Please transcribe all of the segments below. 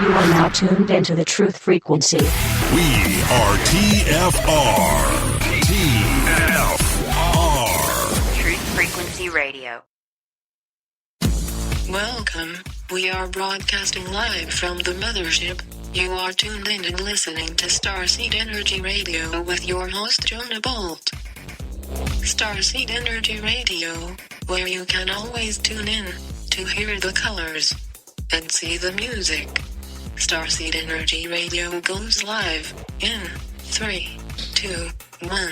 You are now tuned into the truth frequency. We are TFR. TFR. Truth Frequency Radio. Welcome. We are broadcasting live from the mothership. You are tuned in and listening to Starseed Energy Radio with your host Jonah Bolt. Starseed Energy Radio, where you can always tune in to hear the colors and see the music. Starseed Energy Radio goes live in 3, 2, 1.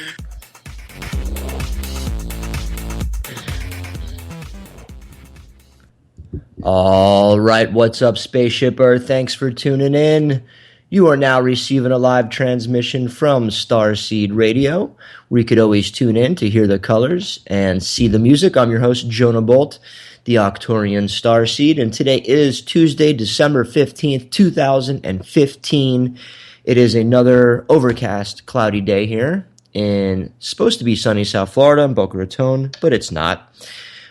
All right, what's up, Spaceship Earth? Thanks for tuning in. You are now receiving a live transmission from Starseed Radio, where you could always tune in to hear the colors and see the music. I'm your host, Jonah Bolt, the arcturianstarseed, and today is Tuesday, December 15th, 2015. It is another overcast, cloudy day here in supposed to be sunny South Florida in Boca Raton, but it's not.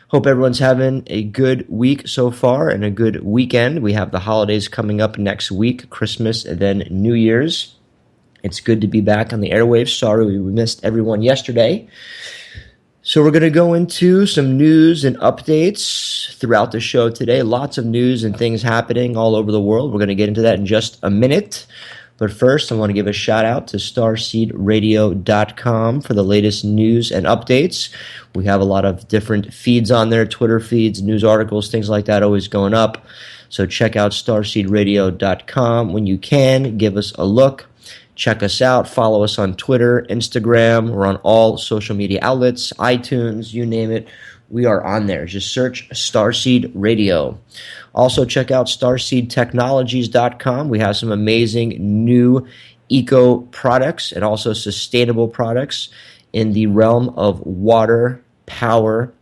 Hope everyone's having a good week so far and a good weekend. We have the holidays coming up next week, Christmas and then New Year's. It's good to be back on the airwaves. Sorry we missed everyone yesterday. So we're going to go into some news and updates throughout the show today. Lots of news and things happening all over the world. We're going to get into that in just a minute. But first, I want to give a shout out to starseedradio.com for the latest news and updates. We have a lot of different feeds on there, Twitter feeds, news articles, things like that always going up. So check out starseedradio.com when you can. Give us a look. Check us out. Follow us on Twitter, Instagram. We're on all social media outlets, iTunes, you name it. We are on there. Just search Starseed Radio. Also, check out starseedtechnologies.com. We have some amazing new eco products and also sustainable products in the realm of water, power,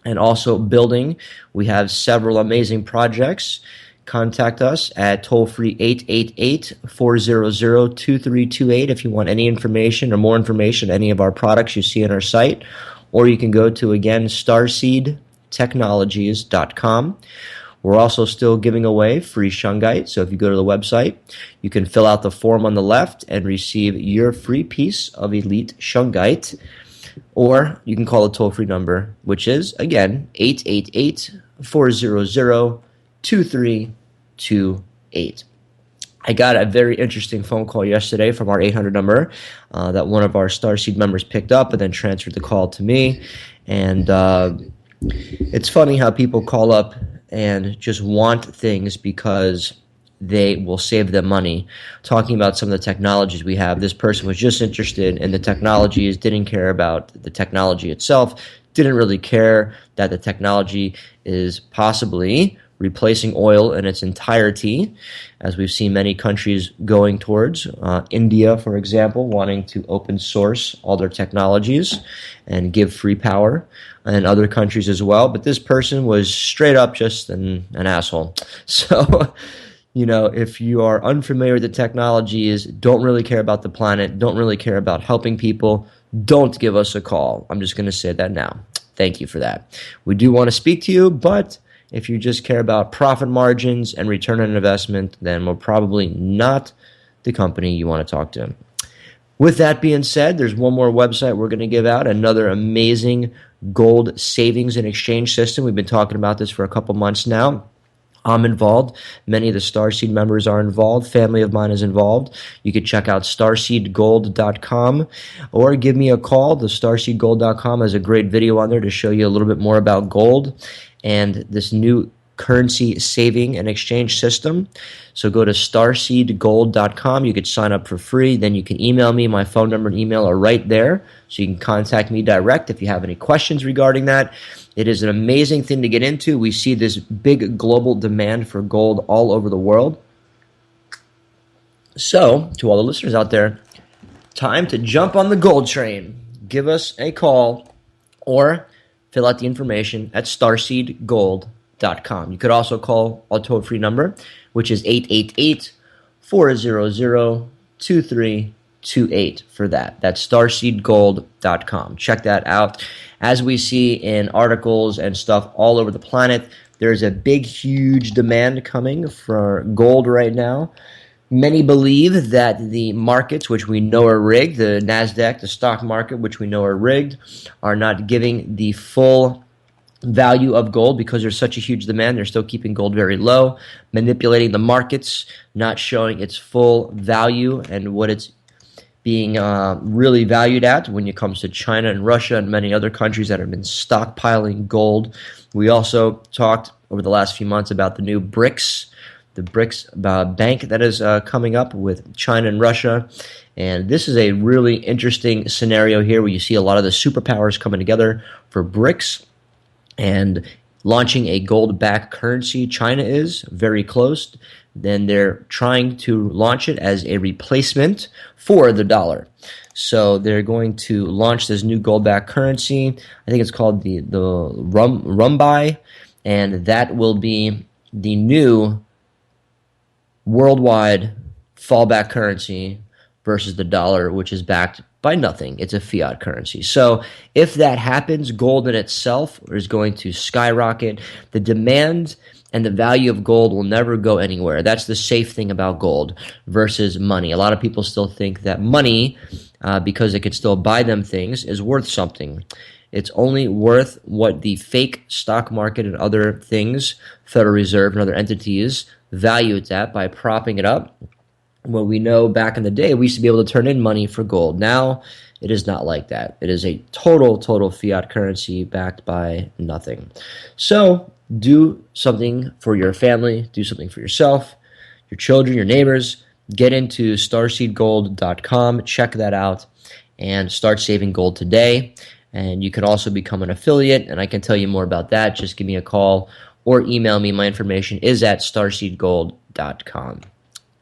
and also building. We have several amazing projects. Contact us at toll-free 888-400-2328 if you want any information or more information on any of our products you see on our site. Or you can go to, again, starseedtechnologies.com. We're also still giving away free shungite, so if you go to the website, you can fill out the form on the left and receive your free piece of elite shungite. Or you can call a toll-free number, which is, again, 888-400-2328. I got a very interesting phone call yesterday from our 800 number that one of our Starseed members picked up and then transferred the call to me. And it's funny how people call up and just want things because they will save them money. Talking about some of the technologies we have, this person was just interested in the technologies, didn't care about the technology itself, didn't really care that the technology is possibly replacing oil in its entirety, as we've seen many countries going towards. India, for example, wanting to open source all their technologies and give free power, and other countries as well. But this person was straight up just an asshole. So, you know, if you are unfamiliar with the technologies, don't really care about the planet, don't really care about helping people, don't give us a call. I'm just going to say that now. Thank you for that. We do want to speak to you, but if you just care about profit margins and return on investment, then we're probably not the company you want to talk to. With that being said, there's one more website we're going to give out, another amazing gold savings and exchange system. We've been talking about this for a couple months now. I'm involved. Many of the Starseed members are involved. Family of mine is involved. You can check out starseedgold.com or give me a call. The starseedgold.com has a great video on there to show you a little bit more about gold and this new currency saving and exchange system. So go to starseedgold.com. You could sign up for free. Then you can email me. My phone number and email are right there. So you can contact me direct if you have any questions regarding that. It is an amazing thing to get into. We see this big global demand for gold all over the world. So, to all the listeners out there, time to jump on the gold train. Give us a call or fill out the information at starseedgold.com. You could also call a toll-free number, which is 888-400-2328 for that. That's starseedgold.com. Check that out. As we see in articles and stuff all over the planet, There's a big, huge demand coming for gold right now. Many believe that the markets, which we know are rigged, the NASDAQ, the stock market, which we know are rigged, are not giving the full value of gold because there's such a huge demand. They're still keeping gold very low, manipulating the markets, not showing its full value and what it's being really valued at when it comes to China and Russia and many other countries that have been stockpiling gold. We also talked over the last few months about the new BRICS, the BRICS bank that is coming up with China and Russia. And this is a really interesting scenario here where you see a lot of the superpowers coming together for BRICS and launching a gold-backed currency. China is very close. Then they're trying to launch it as a replacement for the dollar. So they're going to launch this new gold-backed currency. I think it's called the Rumbai, and that will be the new worldwide fallback currency versus the dollar, which is backed by nothing. It's a fiat currency. So if that happens, gold in itself is going to skyrocket. The demand and the value of gold will never go anywhere. That's the safe thing about gold versus money. A lot of people still think that money, because it could still buy them things, is worth something. It's only worth what the fake stock market and other things, Federal Reserve and other entities, value it at by propping it up. Well, we know back in the day, we used to be able to turn in money for gold. Now, it is not like that. It is a total fiat currency backed by nothing. So, do something for your family. Do something for yourself, your children, your neighbors. Get into starseedgold.com. Check that out and start saving gold today. And you can also become an affiliate, and I can tell you more about that. Just give me a call or email me. My information is at starseedgold.com.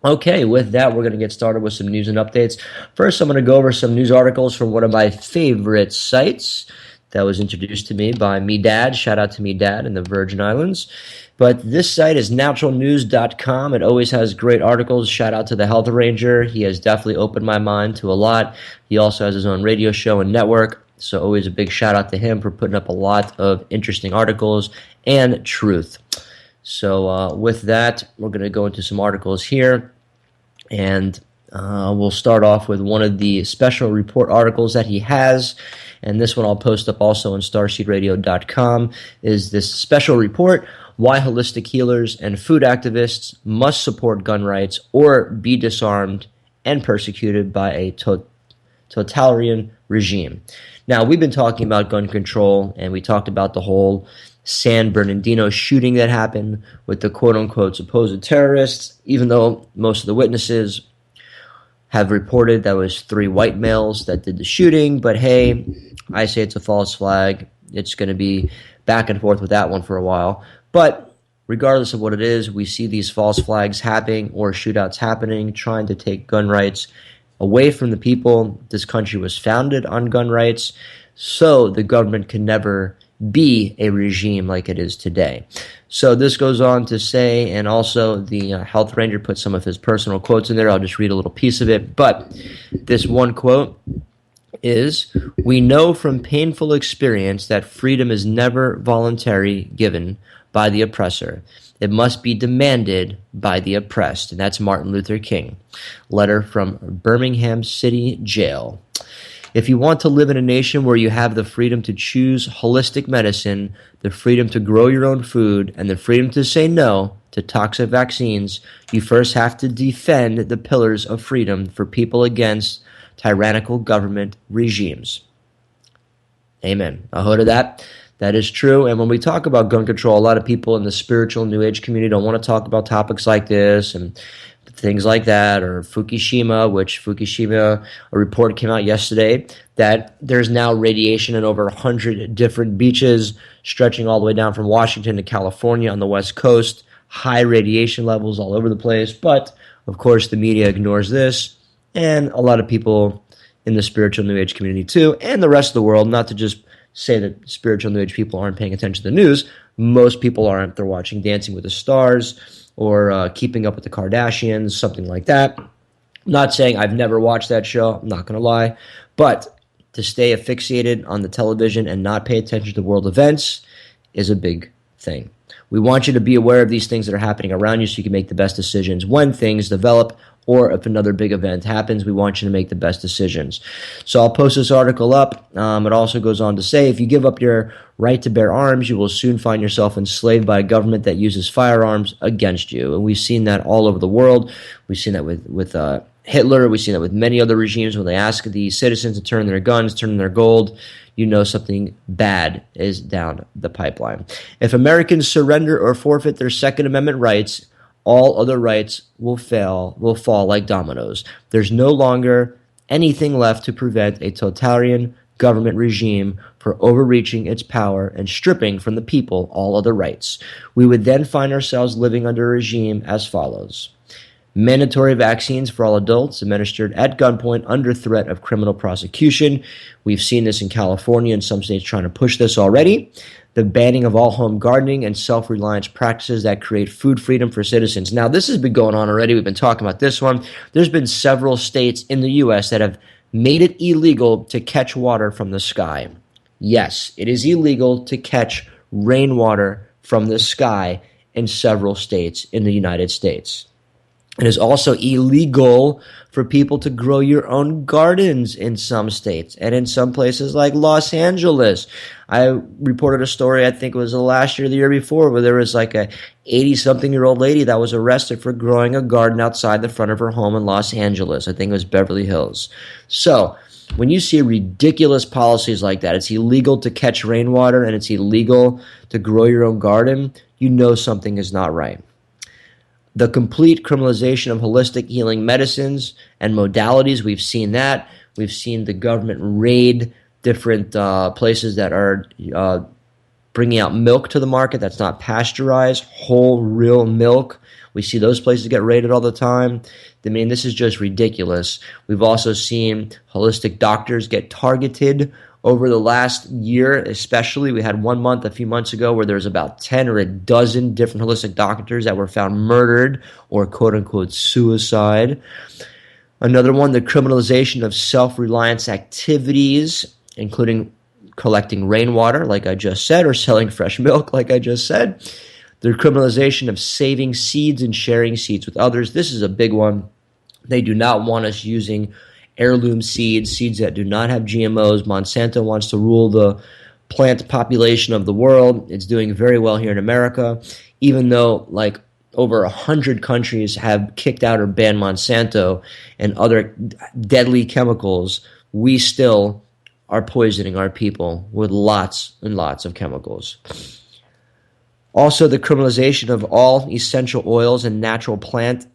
Okay, with that, we're going to get started with some news and updates. First, I'm going to go over some news articles from one of my favorite sites that was introduced to me by me dad. Shout out to me dad in the Virgin Islands. But this site is naturalnews.com. It always has great articles. Shout out to the Health Ranger. He has definitely opened my mind to a lot. He also has his own radio show and network. So always a big shout out to him for putting up a lot of interesting articles and truth. So with that, we're going to go into some articles here, and we'll start off with one of the special report articles that he has, and this one I'll post up also on starseedradio.com, is this special report, Why Holistic Healers and Food Activists Must Support Gun Rights or Be Disarmed and Persecuted by a Totalitarian Regime. Now, we've been talking about gun control, and we talked about the whole San Bernardino shooting that happened with the quote-unquote supposed terrorists, even though most of the witnesses have reported that was 3 white males that did the shooting. But hey, I say it's a false flag. It's going to be back and forth with that one for a while. But regardless of what it is, we see these false flags happening or shootouts happening, trying to take gun rights away from the people. This country was founded on gun rights, so the government can never be a regime like it is today. So this goes on to say, and also the Health Ranger put some of his personal quotes in there. I'll just read a little piece of it. But this one quote is, "We know from painful experience that freedom is never voluntarily given by the oppressor. It must be demanded by the oppressed." And that's Martin Luther King. Letter from Birmingham City Jail. "If you want to live in a nation where you have the freedom to choose holistic medicine, the freedom to grow your own food, and the freedom to say no to toxic vaccines, you first have to defend the pillars of freedom for people against tyrannical government regimes." Amen. I heard of that. That is true. And when we talk about gun control, a lot of people in the spiritual New Age community don't want to talk about topics like this and things like that, or Fukushima, a report came out yesterday that there's now radiation in over 100 different beaches stretching all the way down from Washington to California on the West Coast, high radiation levels all over the place. But, of course, the media ignores this, and a lot of people in the spiritual New Age community too, and the rest of the world, not to just say that spiritual New Age people aren't paying attention to the news. Most people aren't. They're watching Dancing with the Stars or Keeping Up with the Kardashians, something like that. I'm not saying I've never watched that show. I'm not going to lie. But to stay asphyxiated on the television and not pay attention to world events is a big thing. We want you to be aware of these things that are happening around you so you can make the best decisions when things develop, or if another big event happens. We want you to make the best decisions. So I'll post this article up. It also goes on to say, if you give up your right to bear arms, you will soon find yourself enslaved by a government that uses firearms against you. And we've seen that all over the world. We've seen that with Hitler. We've seen that with many other regimes. When they ask the citizens to turn their guns, turn their gold, you know something bad is down the pipeline. If Americans surrender or forfeit their Second Amendment rights, all other rights will fall like dominoes. There's no longer anything left to prevent a totalitarian government regime for overreaching its power and stripping from the people all other rights. We would then find ourselves living under a regime as follows. Mandatory vaccines for all adults administered at gunpoint under threat of criminal prosecution. We've seen this in California and some states trying to push this already. The banning of all home gardening and self-reliance practices that create food freedom for citizens. Now, this has been going on already. We've been talking about this one. There's been several states in the U.S. that have made it illegal to catch water from the sky. Yes, it is illegal to catch rainwater from the sky in several states in the United States. It is also illegal for people to grow your own gardens in some states and in some places like Los Angeles. I reported a story, I think it was last year or the year before, where there was like a 80-something-year-old lady that was arrested for growing a garden outside the front of her home in Los Angeles. I think it was Beverly Hills. So when you see ridiculous policies like that, it's illegal to catch rainwater and it's illegal to grow your own garden, you know something is not right. The complete criminalization of holistic healing medicines and modalities, we've seen that. We've seen the government raid different places that are bringing out milk to the market that's not pasteurized, whole, real milk. We see those places get raided all the time. I mean, this is just ridiculous. We've also seen holistic doctors get targeted over the last year, especially. We had 1 month a few months ago where there was about 10 or a dozen different holistic doctors that were found murdered or quote-unquote suicide. Another one, the criminalization of self-reliance activities, including collecting rainwater, like I just said, or selling fresh milk, like I just said. The criminalization of saving seeds and sharing seeds with others. This is a big one. They do not want us using heirloom seeds, seeds that do not have GMOs. Monsanto wants to rule the plant population of the world. It's doing very well here in America, even though like over 100 countries have kicked out or banned Monsanto and other deadly chemicals. We still are poisoning our people with lots and lots of chemicals. Also, the criminalization of all essential oils and natural plant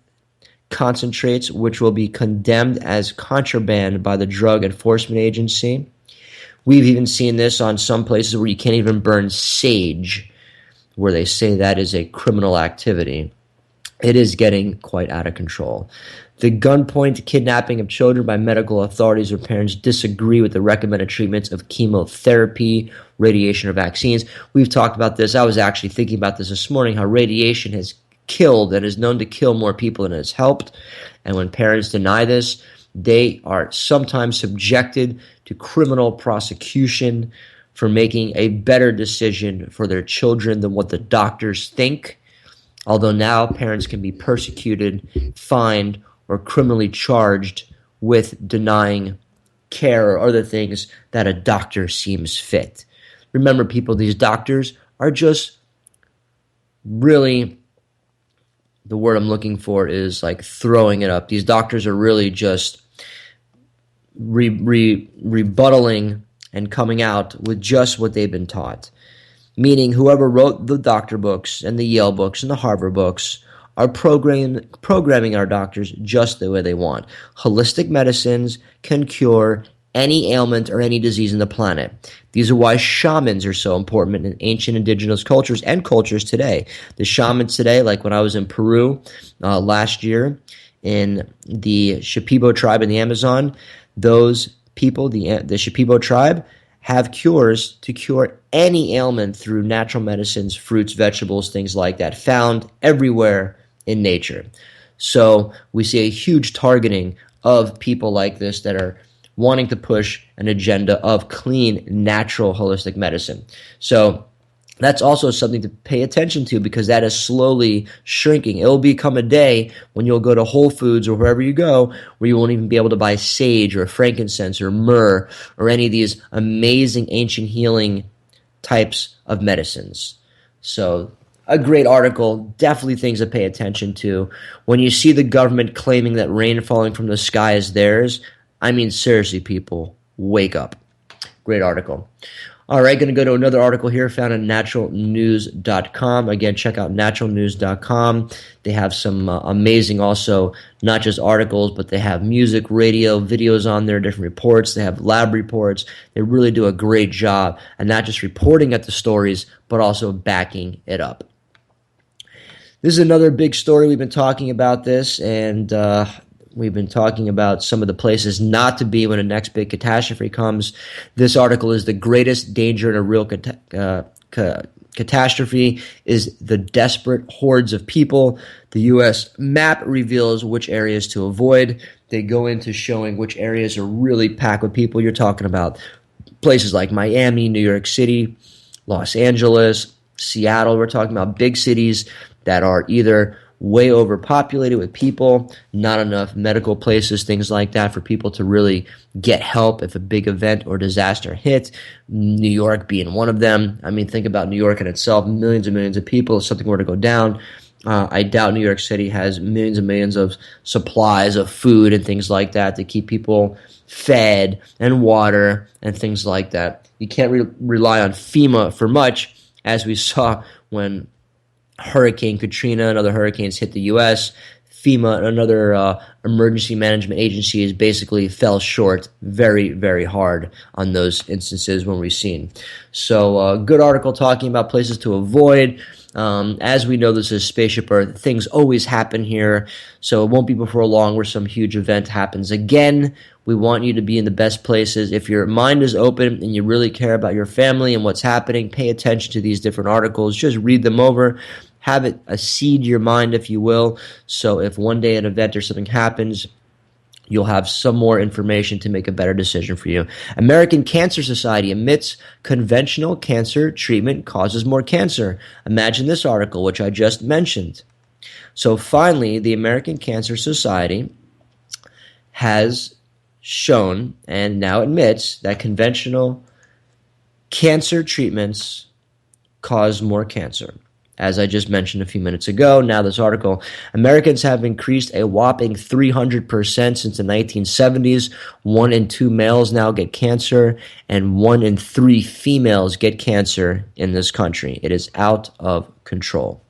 concentrates, which will be condemned as contraband by the Drug Enforcement Agency. We've even seen this on some places where you can't even burn sage, where they say that is a criminal activity. It is getting quite out of control. The gunpoint kidnapping of children by medical authorities or parents disagree with the recommended treatments of chemotherapy, radiation, or vaccines. We've talked about this. I was actually thinking about this morning, how radiation has killed and is known to kill more people than it has helped. And when parents deny this, they are sometimes subjected to criminal prosecution for making a better decision for their children than what the doctors think. Although now parents can be persecuted, fined, or criminally charged with denying care or other things that a doctor seems fit. Remember, people, these doctors are just really, the word I'm looking for is like throwing it up. These doctors are really just rebuttaling and coming out with just what they've been taught. Meaning whoever wrote the doctor books and the Yale books and the Harvard books are programming our doctors just the way they want. Holistic medicines can cure any ailment or any disease in the planet. These are why shamans are so important in ancient indigenous cultures and cultures today. The shamans today, like when I was in Peru last year in the Shipibo tribe in the Amazon, those people, the Shipibo tribe, have cures to cure any ailment through natural medicines, fruits, vegetables, things like that, found everywhere in nature. So we see a huge targeting of people like this that are wanting to push an agenda of clean, natural, holistic medicine. So That's also something to pay attention to because that is slowly shrinking. It will become a day when you'll go to Whole Foods or wherever you go where you won't even be able to buy sage or frankincense or myrrh or any of these amazing ancient healing types of medicines. So a great article, definitely things to pay attention to. When you see the government claiming that rain falling from the sky is theirs, I mean, seriously, people, wake up. Great article. All right, going to go to another article here found on naturalnews.com. Again, check out naturalnews.com. They have some amazing also, not just articles, but they have music, radio, videos on there, different reports. They have lab reports. They really do a great job, and not just reporting at the stories, but also backing it up. This is another big story. We've been talking about this, and we've been talking about some of the places not to be when the next big catastrophe comes. This article is the greatest danger in a real catastrophe is the desperate hordes of people. The U.S. map reveals which areas to avoid. They go into showing which areas are really packed with people. You're talking about places like Miami, New York City, Los Angeles, Seattle. We're talking about big cities that are either way overpopulated with people, not enough medical places, things like that for people to really get help if a big event or disaster hits. New York being one of them. I mean, think about New York in itself, millions and millions of people. If something were to go down, I doubt New York City has millions and millions of supplies of food and things like that to keep people fed and water and things like that. You can't rely on FEMA for much, as we saw when Hurricane Katrina and other hurricanes hit the U.S. FEMA, another emergency management agency, basically fell short very, very hard on those instances when we've seen. So good article talking about places to avoid. As we know, this is Spaceship Earth. Things always happen here, so it won't be before long where some huge event happens again. We want you to be in the best places. If your mind is open and you really care about your family and what's happening, pay attention to these different articles. Just read them over. Have it seed your mind, if you will. So if one day an event or something happens, you'll have some more information to make a better decision for you. American Cancer Society admits conventional cancer treatment causes more cancer. Imagine this article, which I just mentioned. So finally, the American Cancer Society has shown and now admits that conventional cancer treatments cause more cancer. As I just mentioned a few minutes ago, now this article, Americans have increased a whopping 300% since the 1970s. 1 in 2 males now get cancer, and 1 in 3 females get cancer in this country. It is out of control.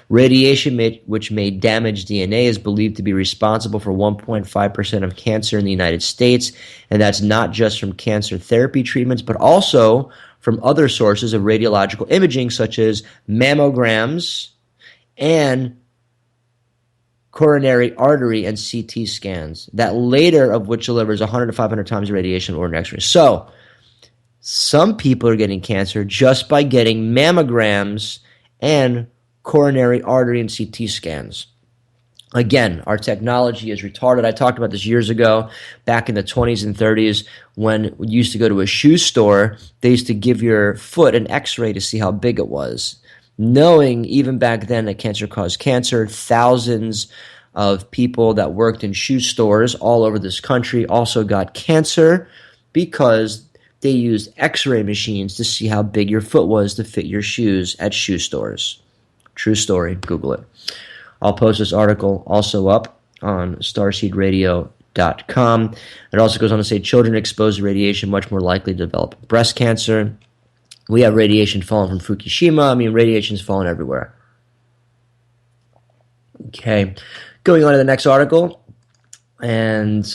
Radiation, which may damage DNA, is believed to be responsible for 1.5% of cancer in the United States, and that's not just from cancer therapy treatments, but also from other sources of radiological imaging, such as mammograms and coronary artery and CT scans, that later of which delivers 100 to 500 times the radiation of ordinary X-rays. So, some people are getting cancer just by getting mammograms and coronary artery and CT scans. Again, our technology is retarded. I talked about this years ago, back in the 20s and 30s, when we used to go to a shoe store, they used to give your foot an x-ray to see how big it was. Knowing even back then that cancer caused cancer, thousands of people that worked in shoe stores all over this country also got cancer because they used x-ray machines to see how big your foot was to fit your shoes at shoe stores. True story. Google it. I'll post this article also up on starseedradio.com. It also goes on to say children exposed to radiation much more likely to develop breast cancer. We have radiation falling from Fukushima. I mean, radiation's falling everywhere. Okay. Going on to the next article. And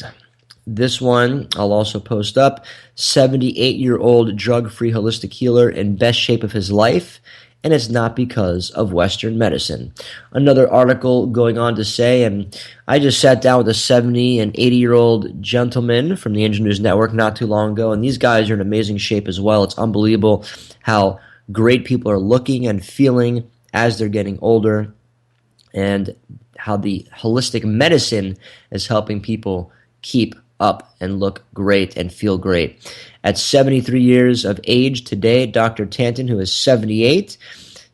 this one I'll also post up. 78-year-old drug-free holistic healer in best shape of his life. And it's not because of Western medicine. Another article going on to say, and I just sat down with a 70 and 80-year-old gentleman from the Engine News Network not too long ago, and these guys are in amazing shape as well. It's unbelievable how great people are looking and feeling as they're getting older, and how the holistic medicine is helping people keep up and look great and feel great. At 73 years of age today, Dr. Tanton, who is 78,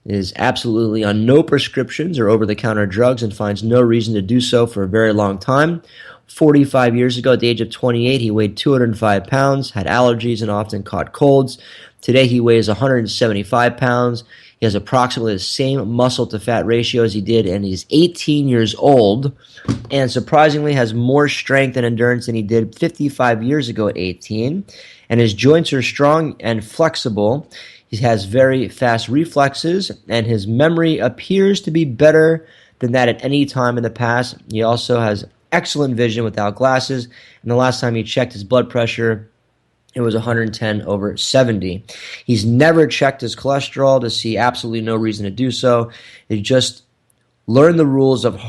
is absolutely on no prescriptions or over-the-counter drugs and finds no reason to do so for a very long time. 45 years ago, at the age of 28, he weighed 205 pounds, had allergies, and often caught colds. Today, he weighs 175 pounds. He has approximately the same muscle-to-fat ratio as he did, and he's 18 years old, and surprisingly has more strength and endurance than he did 55 years ago at 18. And his joints are strong and flexible. He has very fast reflexes, and his memory appears to be better than that at any time in the past. He also has excellent vision without glasses, and the last time he checked his blood pressure, it was 110/70. He's never checked his cholesterol to see absolutely no reason to do so. He just learn the rules of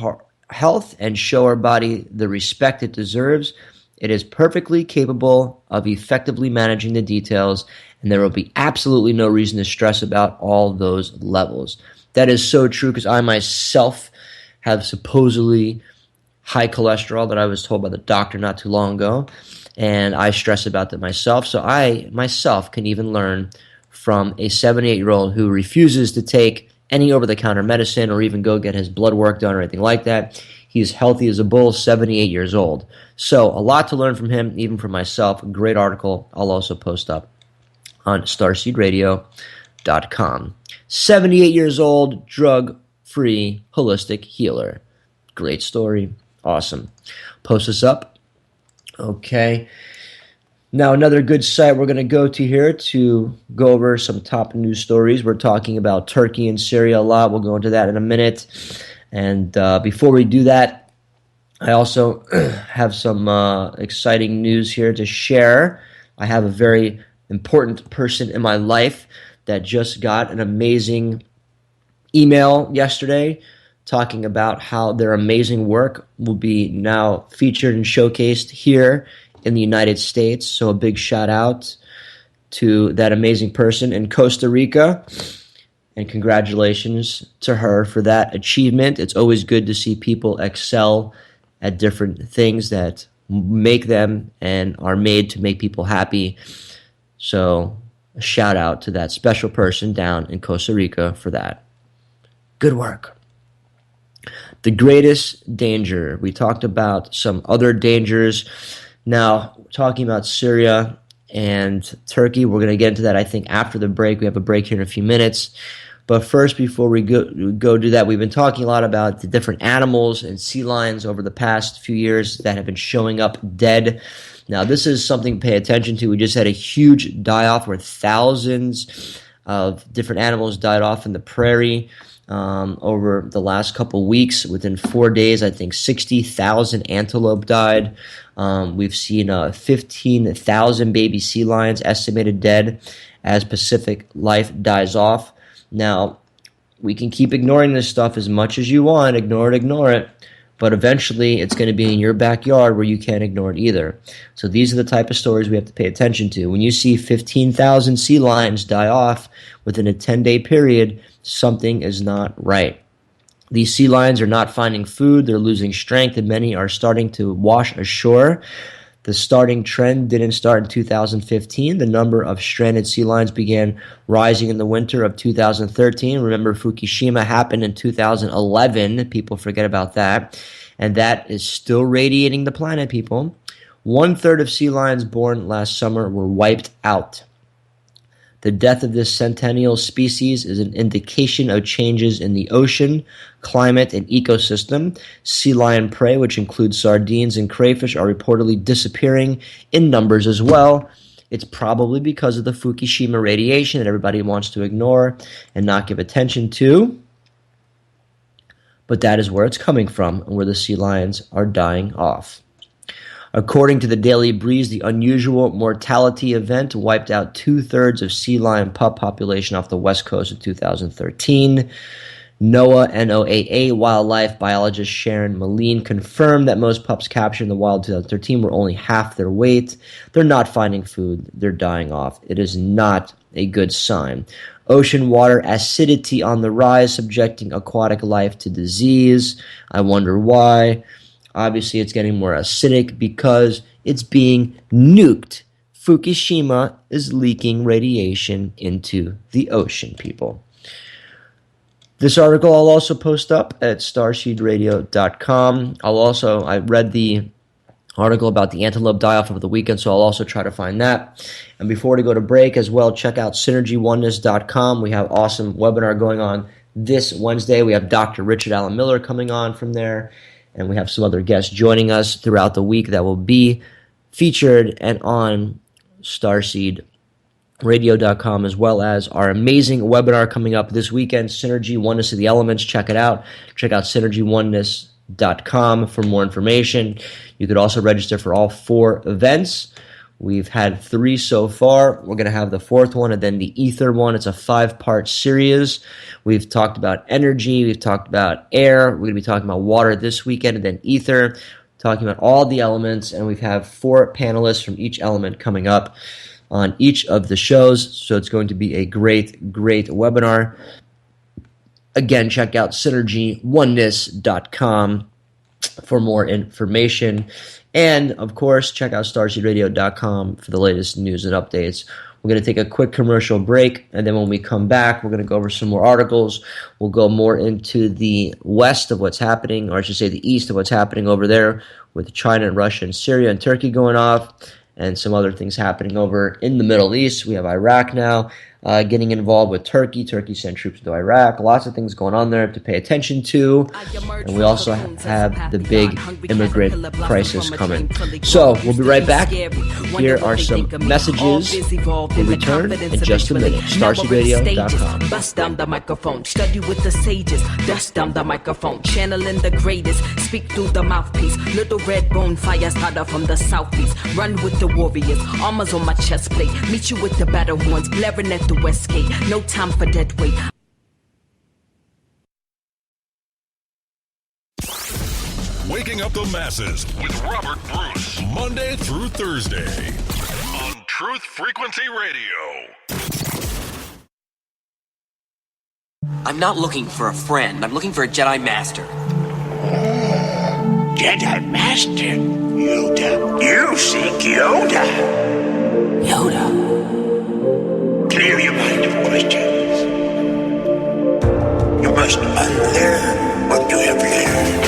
health and show our body the respect it deserves. It is perfectly capable of effectively managing the details, and there will be absolutely no reason to stress about all those levels. That is so true, because I myself have supposedly high cholesterol that I was told by the doctor not too long ago, and I stress about that myself. So I myself can even learn from a 78-year-old who refuses to take any over-the-counter medicine or even go get his blood work done or anything like that. He's healthy as a bull, 78 years old. So a lot to learn from him, even from myself. A great article I'll also post up on starseedradio.com. 78 years old, drug-free, holistic healer. Great story. Awesome. Post this up. Okay. Now, another good site we're going to go to here to go over some top news stories. We're talking about Turkey and Syria a lot. We'll go into that in a minute. And before we do that, I also have some exciting news here to share. I have a very important person in my life that just got an amazing email yesterday talking about how their amazing work will be now featured and showcased here in the United States. So a big shout out to that amazing person in Costa Rica, and congratulations to her for that achievement. It's always good to see people excel at different things that make them and are made to make people happy. So a shout out to that special person down in Costa Rica for that. Good work. The greatest danger. We talked about some other dangers. Now, talking about Syria and Turkey, we're going to get into that, I think, after the break. We have a break here in a few minutes. But first, before we go do that, we've been talking a lot about the different animals and sea lions over the past few years that have been showing up dead. Now, this is something to pay attention to. We just had a huge die-off where thousands of different animals died off in the prairie. Over the last couple weeks, within 4 days, I think 60,000 antelope died. We've seen 15,000 baby sea lions estimated dead as Pacific life dies off. Now, we can keep ignoring this stuff as much as you want, ignore it, but eventually it's going to be in your backyard where you can't ignore it either. So these are the type of stories we have to pay attention to. When you see 15,000 sea lions die off within a 10-day period, something is not right. These sea lions are not finding food, they're losing strength, and many are starting to wash ashore. The starting trend didn't start in 2015. The number of stranded sea lions began rising in the winter of 2013. Remember, Fukushima happened in 2011. People forget about that. And that is still radiating the planet, people. 1/3 of sea lions born last summer were wiped out. The death of this centennial species is an indication of changes in the ocean, climate, and ecosystem. Sea lion prey, which includes sardines and crayfish, are reportedly disappearing in numbers as well. It's probably because of the Fukushima radiation that everybody wants to ignore and not give attention to. But that is where it's coming from, and where the sea lions are dying off. According to the Daily Breeze, the unusual mortality event wiped out 2/3 of sea lion pup population off the west coast in 2013. NOAA wildlife biologist Sharon Moline confirmed that most pups captured in the wild in 2013 were only half their weight. They're not finding food. They're dying off. It is not a good sign. Ocean water acidity on the rise, subjecting aquatic life to disease. I wonder why. Obviously, it's getting more acidic because It's being nuked. Fukushima is leaking radiation into the ocean, people. This article I'll also post up at starseedradio.com. I read the article about the antelope die-off over the weekend, so I'll also try to find that. And before we go to break as well, check out synergyoneness.com. We have awesome webinar going on this Wednesday. We have Dr. Richard Allen Miller coming on from there, and we have some other guests joining us throughout the week that will be featured and on starseedradio.com, as well as our amazing webinar coming up this weekend, Synergy Oneness of the Elements. Check it out. Check out synergyoneness.com for more information. You could also register for all 4 events. We've had 3 so far. We're going to have the 4th one and then the Ether one. It's a 5-part series. We've talked about energy. We've talked about air. We're going to be talking about water this weekend and then ether, talking about all the elements. And we have 4 panelists from each element coming up on each of the shows. So it's going to be a great, great webinar. Again, check out synergyoneness.com for more information. And, of course, check out starseedradio.com for the latest news and updates. We're going to take a quick commercial break, and then when we come back, we're going to go over some more articles. We'll go more into the west of what's happening, or I should say the east of what's happening over there with China and Russia and Syria and Turkey going off, and some other things happening over in the Middle East. We have Iraq now getting involved with Turkey. Turkey sent troops to Iraq. Lots of things going on there to pay attention to. And we also have the big immigrant crisis coming. So we'll be right back. Here are some messages. We'll return in just a minute. starseedradio.com. Bust down the microphone. Study with the sages. Dust down the microphone. Channeling the greatest. Speak through the mouthpiece. Little red bone fire starter from the southeast. Run with the warriors. Armors on my chest plate. Meet you with the battle horns. Blaring at the west gate. No time for dead weight. Waking up the masses with Robert Bruce, Monday through Thursday on Truth Frequency Radio. I'm not looking for a friend. I'm looking for a Jedi Master. Jedi Master? Yoda. You seek Yoda. Yoda. Clear your mind of questions. You must unlearn what you have learned.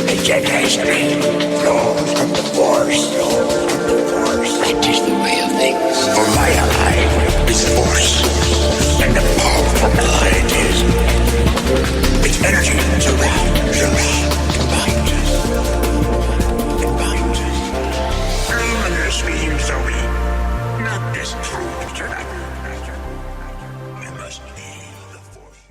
The Jedi's strength flows from the Force. That is the way of things. For my ally is the Force, and the powerful light is. Its energy surrounds and binds us. It binds us. Luminous beams are we, not disproved. You must be the Force.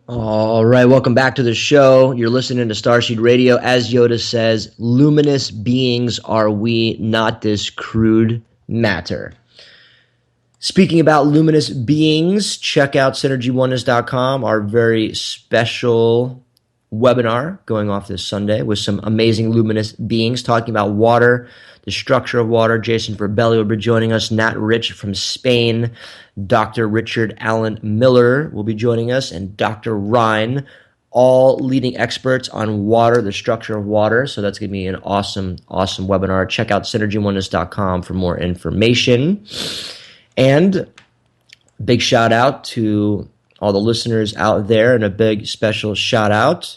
All right, welcome back to the show. You're listening to Starseed Radio. As Yoda says, luminous beings are we, not this crude matter. Speaking about luminous beings, check out synergyoneness.com, our very special webinar going off this Sunday with some amazing luminous beings talking about water, the structure of water. Jason Verbelli will be joining us. Nat Rich from Spain. Dr. Richard Allen Miller will be joining us, and Dr. Ryan, all leading experts on water, the structure of water. So that's going to be an awesome, awesome webinar. Check out synergyoneness.com for more information. And big shout out to all the listeners out there, and a big special shout out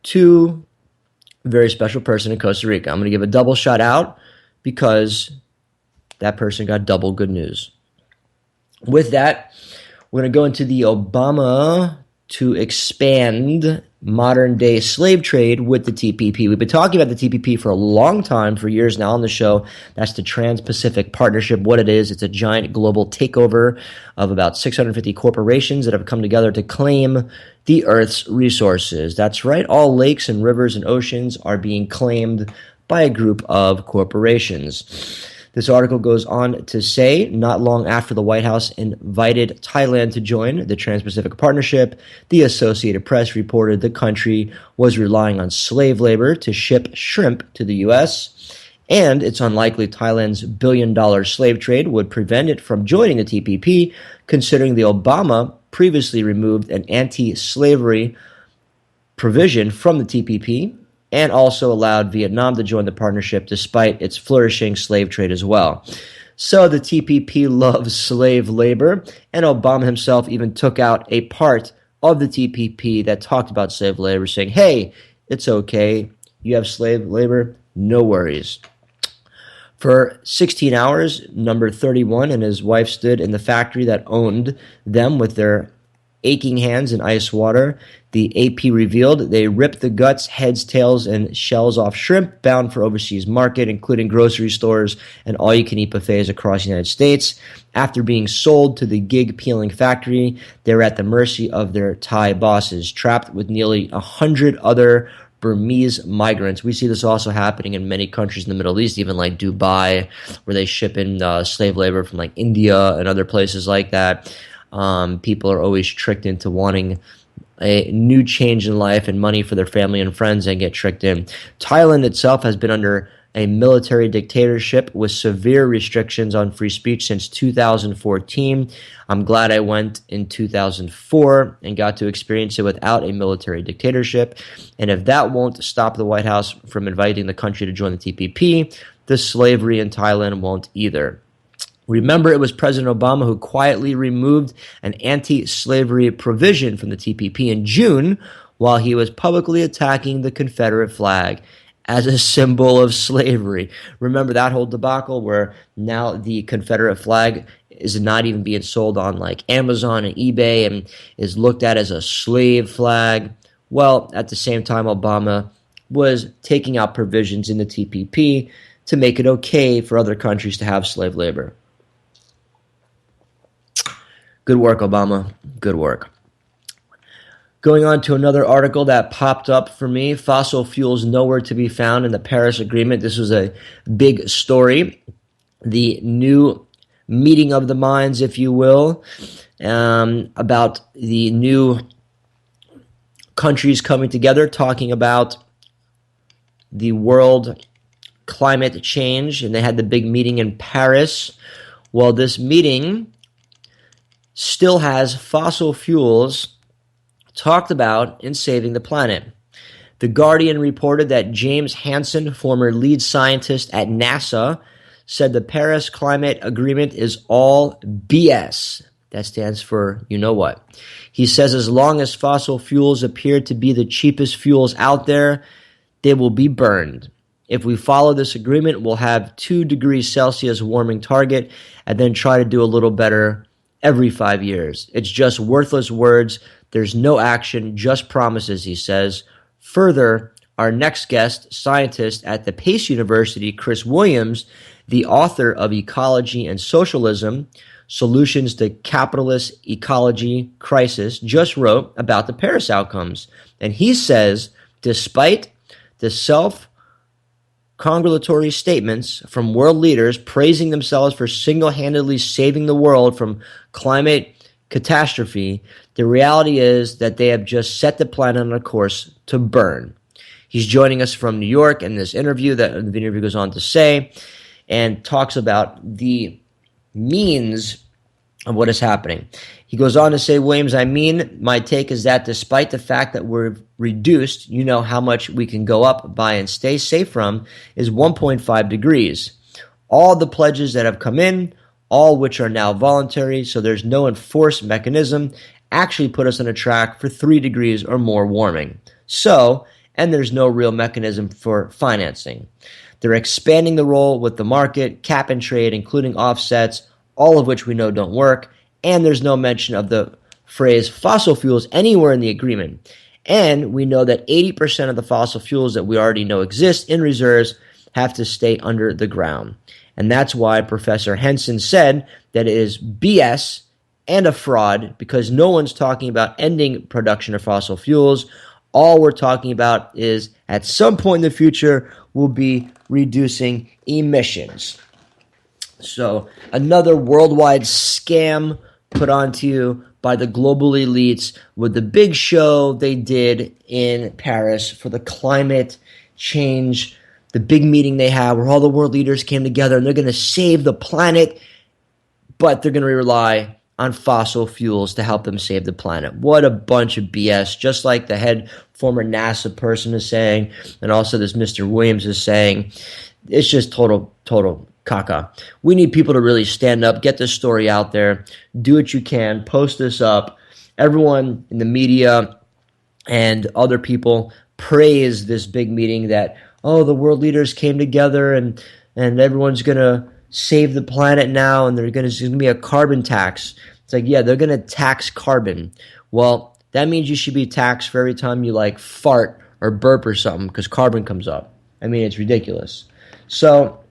to a very special person in Costa Rica. I'm going to give a double shout out because that person got double good news. With that, we're going to go into the Obama to expand modern-day slave trade with the TPP. We've been talking about the TPP for a long time, for years now on the show. That's the Trans-Pacific Partnership. What it is, it's a giant global takeover of about 650 corporations that have come together to claim the Earth's resources. That's right, all lakes and rivers and oceans are being claimed by a group of corporations. This article goes on to say, not long after the White House invited Thailand to join the Trans-Pacific Partnership, the Associated Press reported the country was relying on slave labor to ship shrimp to the U.S., and it's unlikely Thailand's billion-dollar slave trade would prevent it from joining the TPP, considering the Obama previously removed an anti-slavery provision from the TPP, and also allowed Vietnam to join the partnership despite its flourishing slave trade as well. So the TPP loves slave labor, and Obama himself even took out a part of the TPP that talked about slave labor, saying, hey, it's okay, you have slave labor, no worries. For 16 hours, number 31 and his wife stood in the factory that owned them with their aching hands in ice water. The AP revealed they ripped the guts, heads, tails, and shells off shrimp bound for overseas market, including grocery stores and all-you-can-eat buffets across the United States. After being sold to the gig peeling factory, they were at the mercy of their Thai bosses, trapped with nearly 100 other Burmese migrants. We see this also happening in many countries in the Middle East, even like Dubai, where they ship in slave labor from like India and other places like that. People are always tricked into wanting a new change in life and money for their family and friends and get tricked in. Thailand itself has been under a military dictatorship with severe restrictions on free speech since 2014. I'm glad I went in 2004 and got to experience it without a military dictatorship. And if that won't stop the White House from inviting the country to join the TPP, the slavery in Thailand won't either. Remember, it was President Obama who quietly removed an anti-slavery provision from the TPP in June while he was publicly attacking the Confederate flag as a symbol of slavery. Remember that whole debacle where now the Confederate flag is not even being sold on like Amazon and eBay and is looked at as a slave flag? Well, at the same time, Obama was taking out provisions in the TPP to make it okay for other countries to have slave labor. Good work, Obama. Good work. Going on to another article that popped up for me, fossil fuels nowhere to be found in the Paris Agreement. This was a big story. The new meeting of the minds, if you will, about the new countries coming together, talking about the world climate change, and they had the big meeting in Paris. Well, this meeting still has fossil fuels talked about in saving the planet. The Guardian reported that James Hansen, former lead scientist at NASA, said the Paris Climate Agreement is all BS. That stands for you know what. He says as long as fossil fuels appear to be the cheapest fuels out there, they will be burned. If we follow this agreement, we'll have 2 degrees Celsius warming target and then try to do a little better every 5 years. It's just worthless words. There's no action, just promises, he says. Further, our next guest, scientist at the Pace University, Chris Williams, the author of Ecology and Socialism, Solutions to Capitalist Ecology Crisis, just wrote about the Paris outcomes. And he says, despite the self-congratulatory statements from world leaders praising themselves for single-handedly saving the world from climate catastrophe, the reality is that they have just set the planet on a course to burn. He's joining us from New York in this interview that the interview goes on to say and talks about the means of what is happening. He goes on to say, Williams, my take is that despite the fact that we're reduced, you know how much we can go up by and stay safe from, is 1.5 degrees. All the pledges that have come in, all which are now voluntary, so there's no enforced mechanism, actually put us on a track for 3 degrees or more warming. So, and there's no real mechanism for financing. They're expanding the role with the market, cap and trade, including offsets, all of which we know don't work, and there's no mention of the phrase fossil fuels anywhere in the agreement. And we know that 80% of the fossil fuels that we already know exist in reserves have to stay under the ground. And that's why Professor Henson said that it is BS and a fraud, because no one's talking about ending production of fossil fuels. All we're talking about is at some point in the future, we'll be reducing emissions. So another worldwide scam put onto you by the global elites with the big show they did in Paris for the climate change, the big meeting they had where all the world leaders came together and they're going to save the planet, but they're going to rely on fossil fuels to help them save the planet. What a bunch of BS, just like the head former NASA person is saying, and also this Mr. Williams is saying. It's just total caca. We need people to really stand up, get this story out there, do what you can, post this up. Everyone in the media and other people praise this big meeting that, oh, the world leaders came together and everyone's going to save the planet now, and there's going to be a carbon tax. It's like, yeah, they're going to tax carbon. Well, that means you should be taxed for every time you like fart or burp or something because carbon comes up. I mean, it's ridiculous. So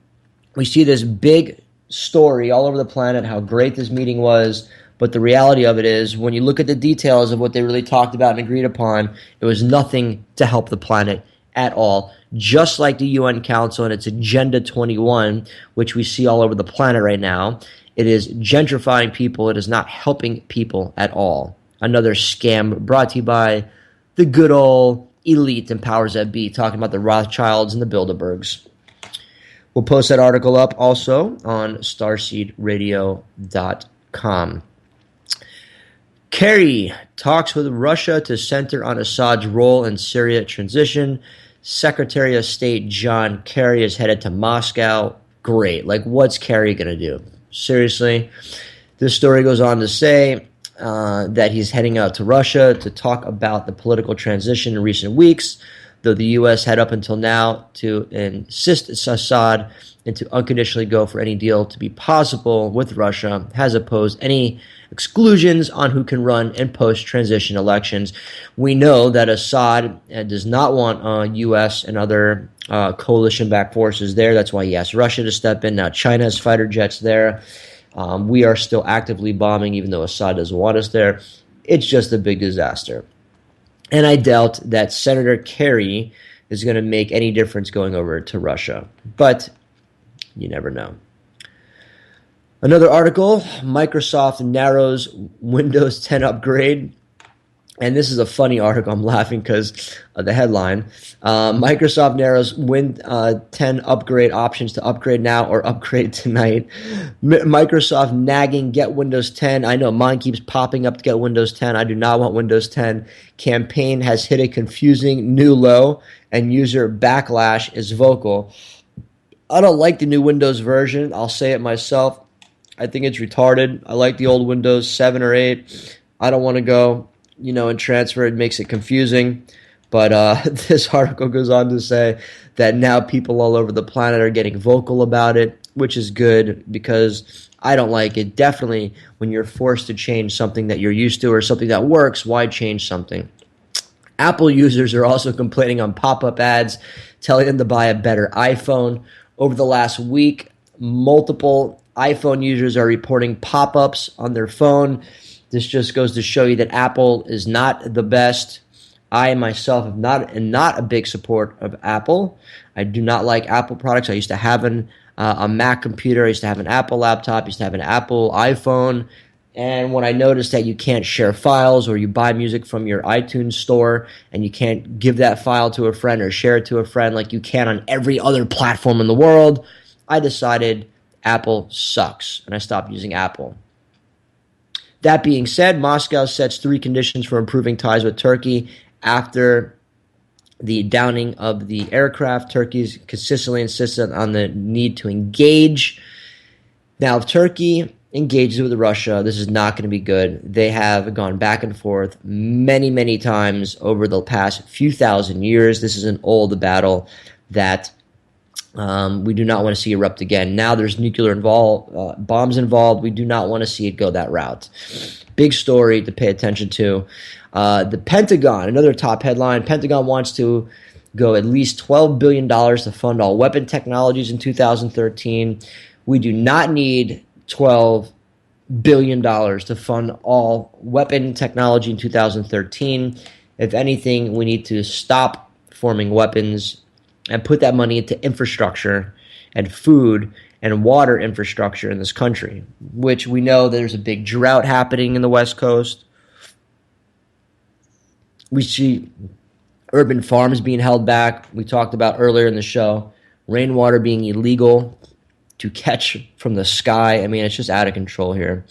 we see this big story all over the planet, how great this meeting was, but the reality of it is when you look at the details of what they really talked about and agreed upon, it was nothing to help the planet at all, just like the UN Council and its Agenda 21, which we see all over the planet right now. It is gentrifying people. It is not helping people at all. Another scam brought to you by the good old elite and powers that be, talking about the Rothschilds and the Bilderbergs. We'll post that article up also on starseedradio.com. Kerry talks with Russia to center on Assad's role in Syria transition. Secretary of State John Kerry is headed to Moscow. Great. Like, what's Kerry going to do? Seriously? This story goes on to say that he's heading out to Russia to talk about the political transition in recent weeks, though the U.S. had up until now to insist Assad and to unconditionally go for any deal to be possible with Russia, has opposed any exclusions on who can run in post-transition elections. We know that Assad does not want U.S. and other coalition-backed forces there. That's why he asked Russia to step in. Now China has fighter jets there. We are still actively bombing, even though Assad doesn't want us there. It's just a big disaster. And I doubt that Senator Kerry is going to make any difference going over to Russia. But you never know. Another article, Microsoft narrows Windows 10 upgrade. And this is a funny article. I'm laughing because of the headline. Microsoft narrows Win 10 upgrade options to upgrade now or upgrade tonight. Microsoft nagging get Windows 10. I know mine keeps popping up to get Windows 10. I do not want Windows 10. Campaign has hit a confusing new low, and user backlash is vocal. I don't like the new Windows version. I'll say it myself. I think it's retarded. I like the old Windows 7 or 8. I don't want to go and transfer. It makes it confusing. But this article goes on to say that now people all over the planet are getting vocal about it, which is good because I don't like it. Definitely when you're forced to change something that you're used to or something that works, why change something? Apple users are also complaining on pop-up ads telling them to buy a better iPhone. Over the last week, multiple iPhone users are reporting pop-ups on their phone. This just goes to show you that Apple is not the best. I myself am not a big support of Apple. I do not like Apple products. I used to have a Mac computer. I used to have an Apple laptop. I used to have an Apple iPhone. And when I noticed that you can't share files or you buy music from your iTunes store and you can't give that file to a friend or share it to a friend like you can on every other platform in the world, I decided Apple sucks, and I stopped using Apple. That being said, Moscow sets 3 conditions for improving ties with Turkey after the downing of the aircraft. Turkey's consistently insisted on the need to engage. Now, if Turkey engages with Russia, this is not going to be good. They have gone back and forth many, many times over the past few thousand years. This is an old battle that we do not want to see erupt again. Now there's nuclear bombs involved. We do not want to see it go that route. Big story to pay attention to. The Pentagon, another top headline. Pentagon wants to go at least $12 billion to fund all weapon technologies in 2013. We do not need $12 billion to fund all weapon technology in 2013. If anything, we need to stop forming weapons and put that money into infrastructure and food and water infrastructure in this country, which we know there's a big drought happening in the West Coast. We see urban farms being held back. We talked about earlier in the show, rainwater being illegal to catch from the sky. I mean, it's just out of control here.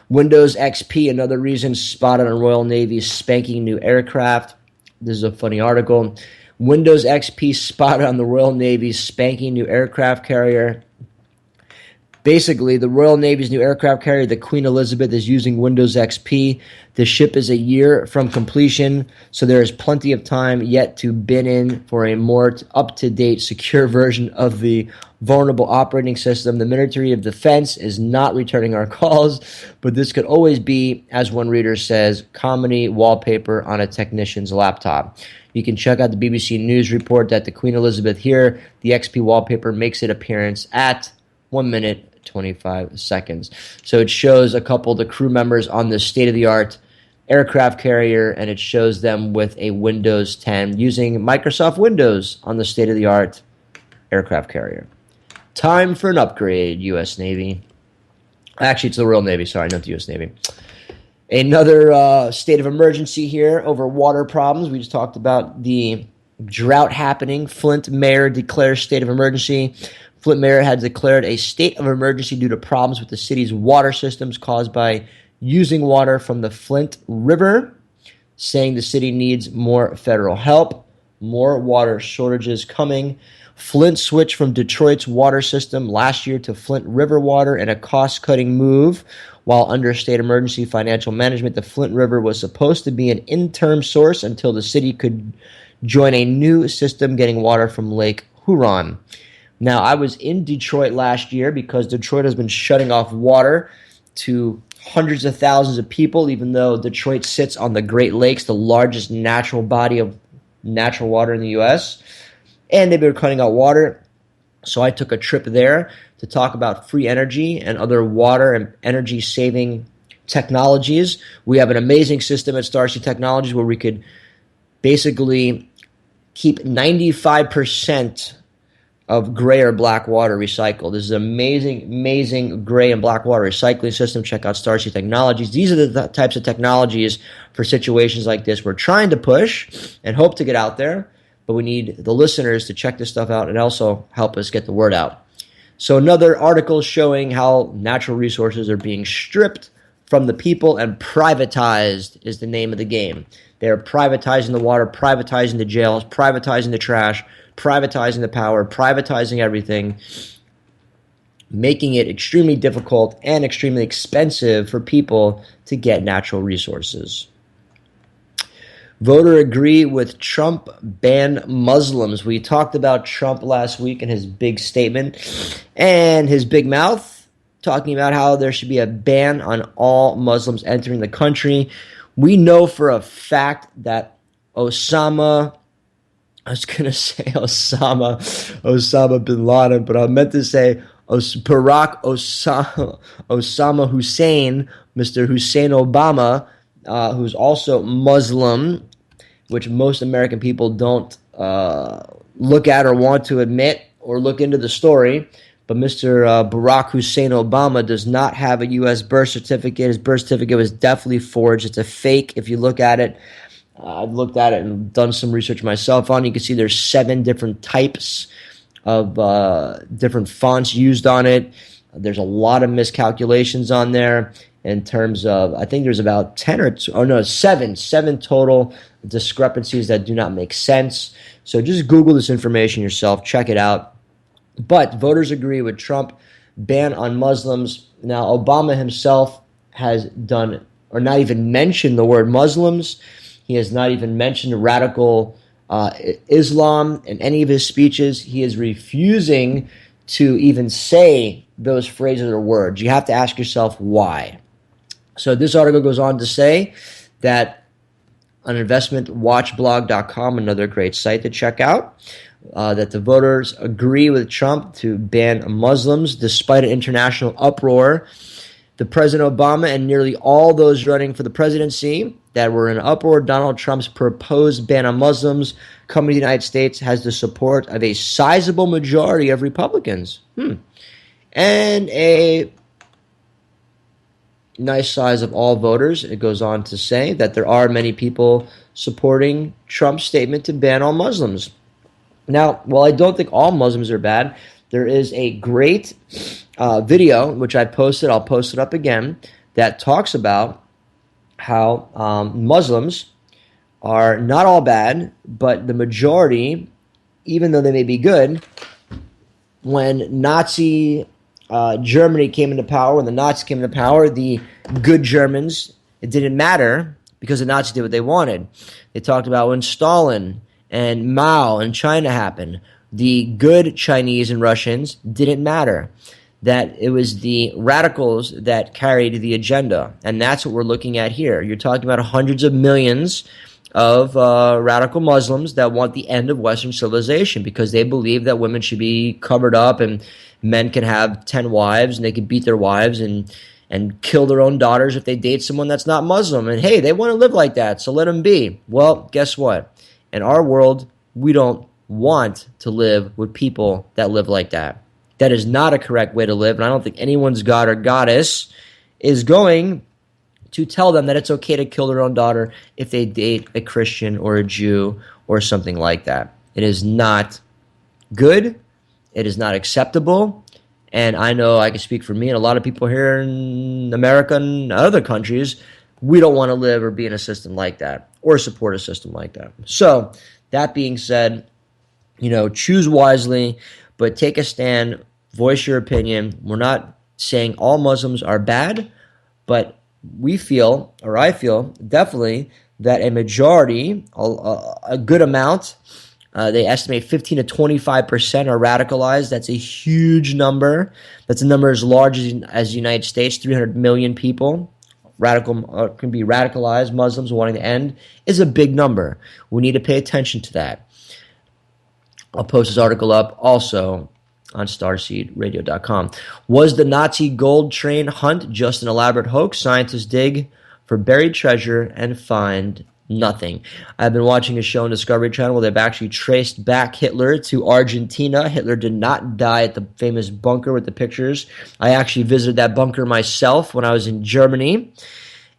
Windows XP, another reason spotted on Royal Navy's spanking new aircraft. This is a funny article. Windows XP spotted on the Royal Navy's spanking new aircraft carrier. Basically, the Royal Navy's new aircraft carrier, the Queen Elizabeth, is using Windows XP. The ship is a year from completion, so there is plenty of time yet to bin in for a more up-to-date, secure version of the vulnerable operating system. The Ministry of Defense is not returning our calls, but this could always be, as one reader says, comedy wallpaper on a technician's laptop. You can check out the BBC News report that the Queen Elizabeth here, the XP wallpaper makes its appearance at 1 minute 25 seconds. So it shows a couple of the crew members on the state-of-the-art aircraft carrier, and it shows them with a Windows 10 using Microsoft Windows on the state-of-the-art aircraft carrier. Time for an upgrade, U.S. Navy. Actually, it's the Royal Navy. Sorry, not the U.S. Navy. Another state of emergency here over water problems. We just talked about the drought happening. Flint mayor declares state of emergency. Flint mayor had declared a state of emergency due to problems with the city's water systems caused by using water from the Flint River, saying the city needs more federal help. More water shortages coming. Flint switched from Detroit's water system last year to Flint River water in a cost-cutting move. While under state emergency financial management, the Flint River was supposed to be an interim source until the city could join a new system getting water from Lake Huron. Now, I was in Detroit last year because Detroit has been shutting off water to hundreds of thousands of people, even though Detroit sits on the Great Lakes, the largest natural body of natural water in the U.S., and they've been cutting out water. So I took a trip there to talk about free energy and other water and energy-saving technologies. We have an amazing system at Starseed Technologies where we could basically keep 95% of gray or black water recycled. This is an amazing gray and black water recycling system. Check out Starseed Technologies. These are the types of technologies for situations like this we're trying to push and hope to get out there, but we need the listeners to check this stuff out and also help us get the word out. So another article showing how natural resources are being stripped from the people and privatized is the name of the game. They're privatizing the water, privatizing the jails, privatizing the trash, privatizing the power, privatizing everything, making it extremely difficult and extremely expensive for people to get natural resources. Voter agree with Trump ban Muslims. We talked about Trump last week and his big statement and his big mouth, talking about how there should be a ban on all Muslims entering the country. We know for a fact that Osama bin Laden, but I meant to say Barack Osama Hussein, Mr. Hussein Obama, who's also Muslim, which most American people don't look at or want to admit or look into the story. But Mr. Barack Hussein Obama does not have a U.S. birth certificate. His birth certificate was definitely forged. It's a fake if you look at it. I've looked at it and done some research myself on it. You can see there's 7 different types of different fonts used on it. There's a lot of miscalculations on there in terms of, I think there's about 7 total discrepancies that do not make sense. So just Google this information yourself. Check it out. But voters agree with Trump ban on Muslims. Now, Obama himself has done or not even mentioned the word Muslims. He has not even mentioned radical Islam in any of his speeches. He is refusing to even say those phrases or words. You have to ask yourself why. So this article goes on to say that on investmentwatchblog.com, another great site to check out, that the voters agree with Trump to ban Muslims despite an international uproar. The President Obama and nearly all those running for the presidency that were in uproar, Donald Trump's proposed ban on Muslims coming to the United States has the support of a sizable majority of Republicans. And a nice size of all voters. It goes on to say that there are many people supporting Trump's statement to ban all Muslims. Now, while I don't think all Muslims are bad, there is a great video, which I posted, I'll post it up again, that talks about how Muslims are not all bad, but the majority, even though they may be good, when Nazi Germany came into power, when the Nazis came into power, the good Germans, it didn't matter because the Nazis did what they wanted. They talked about when Stalin and Mao and China happened, the good Chinese and Russians didn't matter. That it was the radicals that carried the agenda. And that's what we're looking at here. You're talking about hundreds of millions of radical Muslims that want the end of Western civilization because they believe that women should be covered up and men can have 10 wives and they can beat their wives and kill their own daughters if they date someone that's not Muslim. And hey, they want to live like that, so let them be. Well, guess what? In our world, we don't want to live with people that live like that. That is not a correct way to live, and I don't think anyone's god or goddess is going to tell them that it's okay to kill their own daughter if they date a Christian or a Jew or something like that. It is not good. It is not acceptable. And I know I can speak for me and a lot of people here in America and other countries, we don't want to live or be in a system like that or support a system like that. So, that being said, choose wisely, but take a stand, voice your opinion. We're not saying all Muslims are bad, but we feel, or I feel, definitely that a majority, a good amount, they estimate 15 to 25% are radicalized. That's a huge number. That's a number as large as the United States, 300 million people. Can be radicalized, Muslims wanting to end, is a big number. We need to pay attention to that. I'll post this article up also on starseedradio.com. Was the Nazi gold train hunt just an elaborate hoax? Scientists dig for buried treasure and find nothing. I've been watching a show on Discovery Channel where they've actually traced back Hitler to Argentina. Hitler did not die at the famous bunker with the pictures. I actually visited that bunker myself when I was in Germany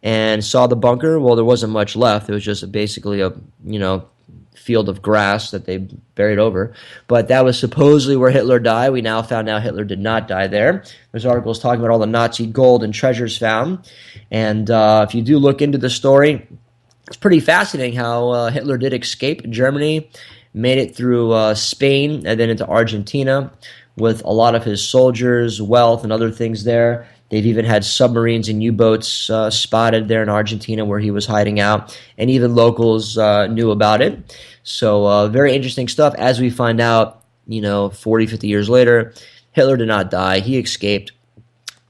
and saw the bunker. Well, there wasn't much left. It was just basically a, field of grass that they buried over. But that was supposedly where Hitler died. We now found out Hitler did not die there. There's articles talking about all the Nazi gold and treasures found. And if you do look into the story, it's pretty fascinating how Hitler did escape Germany, made it through Spain, and then into Argentina with a lot of his soldiers, wealth, and other things there. They've even had submarines and U-boats spotted there in Argentina where he was hiding out, and even locals knew about it. So very interesting stuff. As we find out, 40, 50 years later, Hitler did not die. He escaped.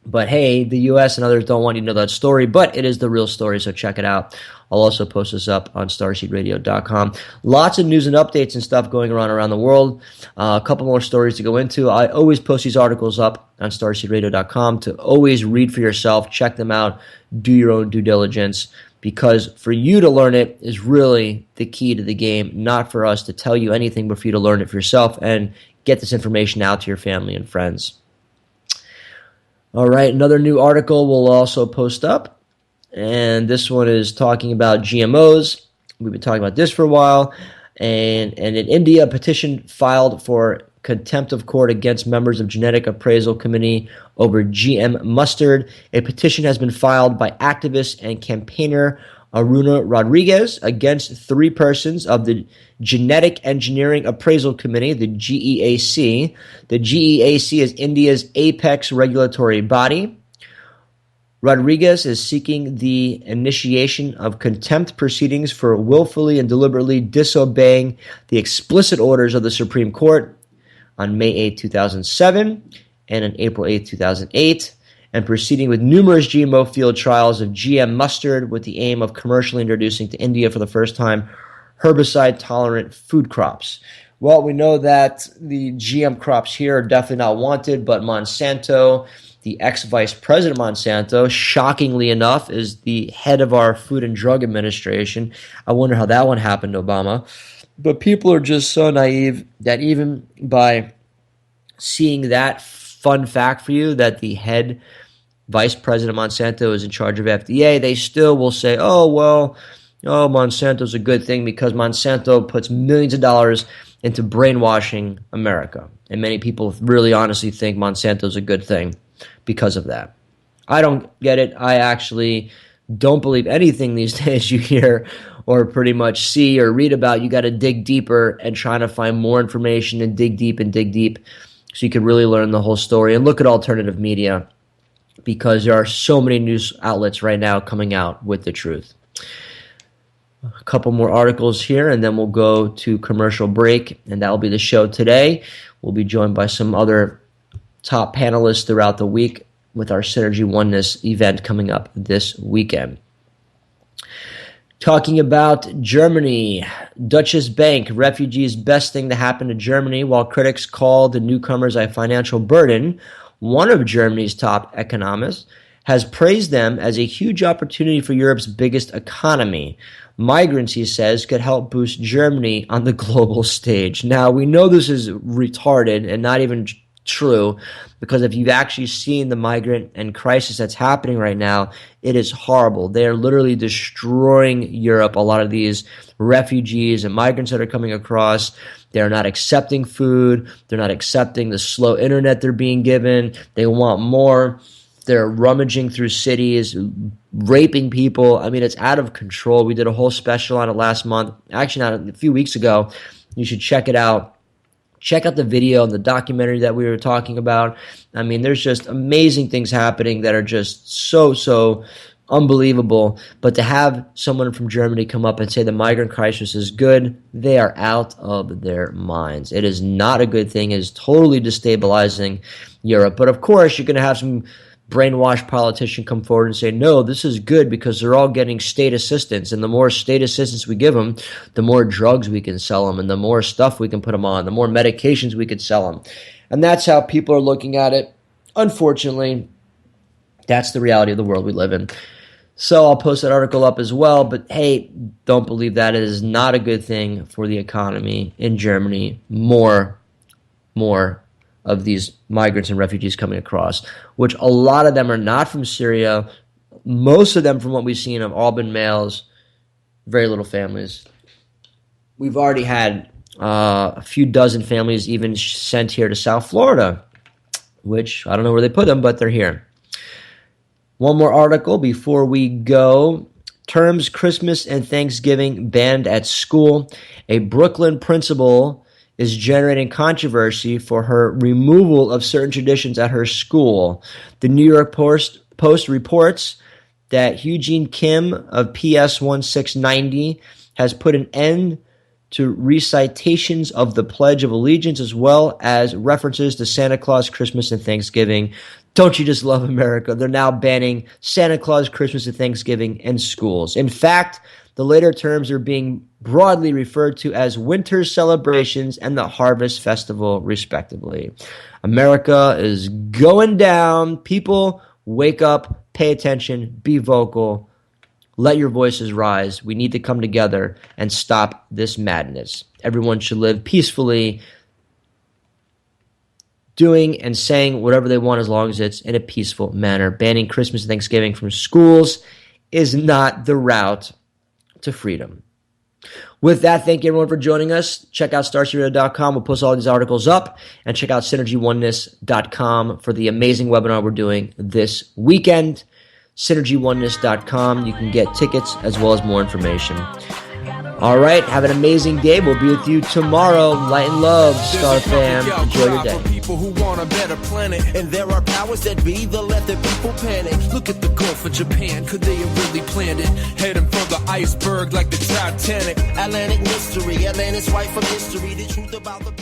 But hey, the U.S. and others don't want you to know that story, but it is the real story, so check it out. I'll also post this up on starseedradio.com. Lots of news and updates and stuff going around the world. A couple more stories to go into. I always post these articles up on starseedradio.com to always read for yourself, check them out, do your own due diligence, because for you to learn it is really the key to the game, not for us to tell you anything, but for you to learn it for yourself and get this information out to your family and friends. All right, another new article we'll also post up, and this one is talking about GMOs. We've been talking about this for a while, and in India, a petition filed for contempt of court against members of Genetic Appraisal Committee over GM mustard. A petition has been filed by activist and campaigner Aruna Rodriguez against 3 persons of the Genetic Engineering Appraisal Committee, the GEAC. The GEAC is India's apex regulatory body. Rodriguez is seeking the initiation of contempt proceedings for willfully and deliberately disobeying the explicit orders of the Supreme Court on May 8, 2007 and on April 8, 2008. And proceeding with numerous GMO field trials of GM mustard with the aim of commercially introducing to India for the first time herbicide-tolerant food crops. Well, we know that the GM crops here are definitely not wanted, but Monsanto, the ex-vice president of Monsanto, shockingly enough, is the head of our Food and Drug Administration. I wonder how that one happened to Obama. But people are just so naive that even by seeing that fun fact for you, that the head vice president of Monsanto is in charge of FDA, they still will say, Monsanto's a good thing because Monsanto puts millions of dollars into brainwashing America. And many people really honestly think Monsanto's a good thing because of that. I don't get it. I actually don't believe anything these days you hear or pretty much see or read about. You got to dig deeper and try to find more information and dig deep so you can really learn the whole story. And look at alternative media, because there are so many news outlets right now coming out with the truth. A couple more articles here, and then we'll go to commercial break, and that will be the show today. We'll be joined by some other top panelists throughout the week with our Synergy Oneness event coming up this weekend. Talking about Germany, Deutsche Bank, refugees' best thing to happen to Germany, while critics call the newcomers a financial burden. One of Germany's top economists has praised them as a huge opportunity for Europe's biggest economy. Migrants, he says, could help boost Germany on the global stage. Now, we know this is retarded and not even true, because if you've actually seen the migrant and crisis that's happening right now, it is horrible. They are literally destroying Europe. A lot of these refugees and migrants that are coming across, they're not accepting food. They're not accepting the slow internet they're being given. They want more. They're rummaging through cities, raping people. I mean, it's out of control. We did a whole special on it last month. Actually, not a few weeks ago. You should check it out. Check out the video and the documentary that we were talking about. I mean, there's just amazing things happening that are just so unbelievable. But to have someone from Germany come up and say the migrant crisis is good, they are out of their minds. It is not a good thing. It is totally destabilizing Europe. But of course, you're going to have some brainwashed politician come forward and say, no, this is good because they're all getting state assistance. And the more state assistance we give them, the more drugs we can sell them, and the more stuff we can put them on, the more medications we could sell them. And that's how people are looking at it. Unfortunately, that's the reality of the world we live in. So I'll post that article up as well. But hey, don't believe that. It is not a good thing for the economy in Germany. More of these migrants and refugees coming across, which a lot of them are not from Syria. Most of them, from what we've seen, have all been males, very little families. We've already had a few dozen families even sent here to South Florida, which I don't know where they put them, but they're here. One more article before we go. Terms Christmas and Thanksgiving banned at school. A Brooklyn principal is generating controversy for her removal of certain traditions at her school. The New York Post reports that Eugene Kim of PS 1690 has put an end to recitations of the Pledge of Allegiance, as well as references to Santa Claus, Christmas, and Thanksgiving. Don't you just love America? They're now banning Santa Claus, Christmas, and Thanksgiving in schools. In fact, the later terms are being broadly referred to as winter celebrations and the harvest festival, respectively. America is going down. People, wake up, pay attention, be vocal, let your voices rise. We need to come together and stop this madness. Everyone should live peacefully, doing and saying whatever they want as long as it's in a peaceful manner. Banning Christmas and Thanksgiving from schools is not the route to freedom. With that, thank you everyone for joining us. Check out starseedradio.com. We'll post all these articles up, and check out synergyoneness.com for the amazing webinar we're doing this weekend. synergyoneness.com. You can get tickets as well as more information. All right, have an amazing day. We'll be with you tomorrow. Light and love, Star fam. Enjoy your day. People who want a better planet, and there are powers that be that let the people panic. Look at the Gulf of Japan, could they have really planned it? Heading for the iceberg like the Titanic. Atlantic mystery, Atlantis white from history. The truth about the